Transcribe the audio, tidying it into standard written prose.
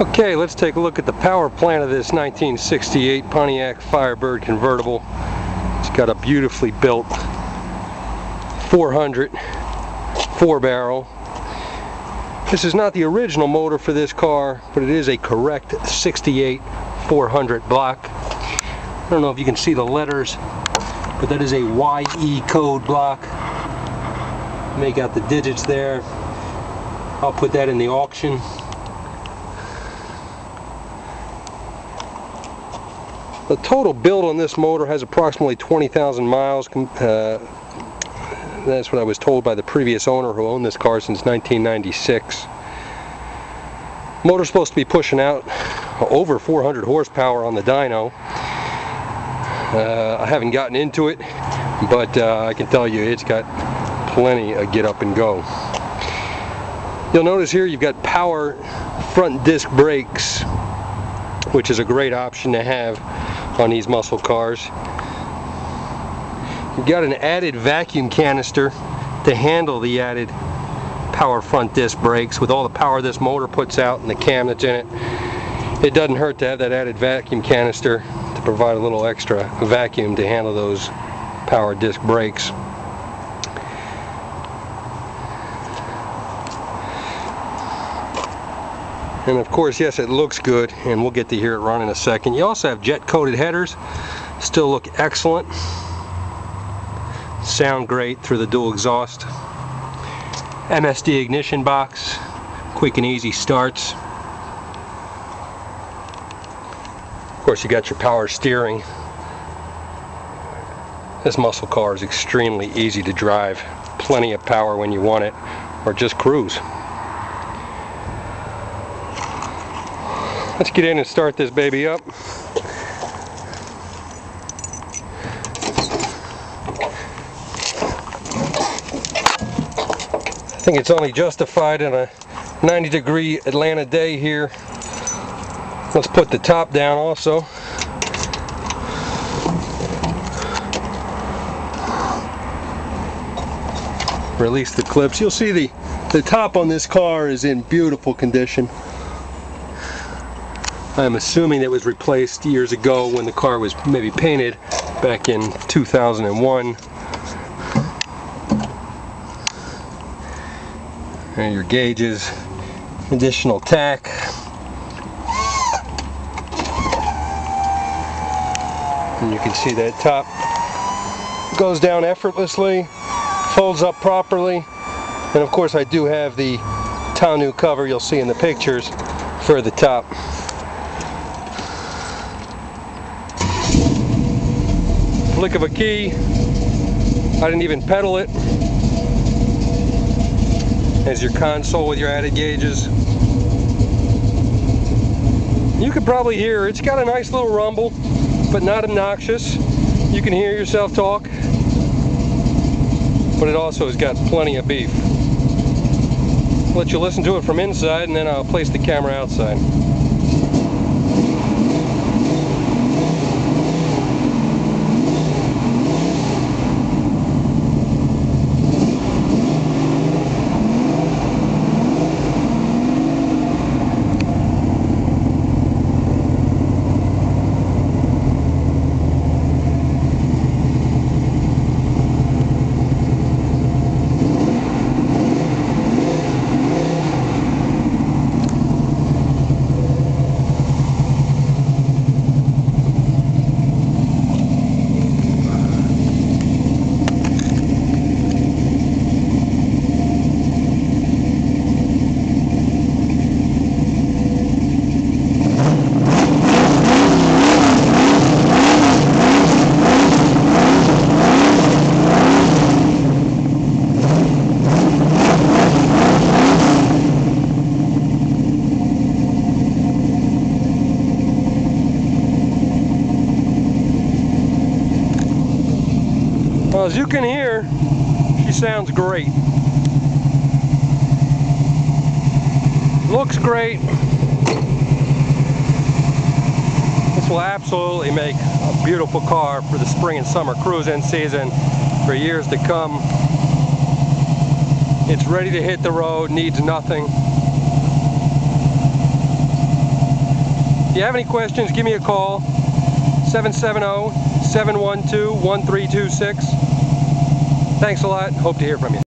Okay, let's take a look at the power plant of this 1968 Pontiac Firebird convertible. It's got a beautifully built 400 4-barrel. This is not the original motor for this car, but it is a correct 68 400 block. I don't know if you can see the letters, but that is a YE code block. Make out the digits there. I'll put that in the auction. The total build on this motor has approximately 20,000 miles. That's what I was told by the previous owner who owned this car since 1996. Motor's supposed to be pushing out over 400 horsepower on the dyno. I haven't gotten into it, but I can tell you it's got plenty of get up and go. You'll notice here you've got power front disc brakes, which is a great option to have on these muscle cars. You've got an added vacuum canister to handle the added power front disc brakes. With all the power this motor puts out and the cam that's in it, it doesn't hurt to have that added vacuum canister to provide a little extra vacuum to handle those power disc brakes. And of course, yes, it looks good, and we'll get to hear it run in a second. You also have jet coated headers, still look excellent. Sound great through the dual exhaust. MSD ignition box, quick and easy starts. Of course, you got your power steering. This muscle car is extremely easy to drive. Plenty of power when you want it, or just cruise. Let's get in and start this baby up. I think it's only justified in a 90-degree Atlanta day here. Let's put the top down also. Release the clips. You'll see the top on this car is in beautiful condition. I'm assuming it was replaced years ago when the car was maybe painted back in 2001. And your gauges, additional tack. And you can see that top goes down effortlessly, folds up properly, and of course I do have the tonneau cover you'll see in the pictures for the top. Flick of a key. I didn't even pedal it. There's your console with your added gauges. You could probably hear it's got a nice little rumble, but not obnoxious. You can hear yourself talk, but it also has got plenty of beef. I'll let you listen to it from inside, and then I'll place the camera outside. Well, as you can hear, she sounds great. Looks great. This will absolutely make a beautiful car for the spring and summer cruising season for years to come. It's ready to hit the road, needs nothing. If you have any questions, give me a call. 770-712-1326. Thanks a lot. Hope to hear from you.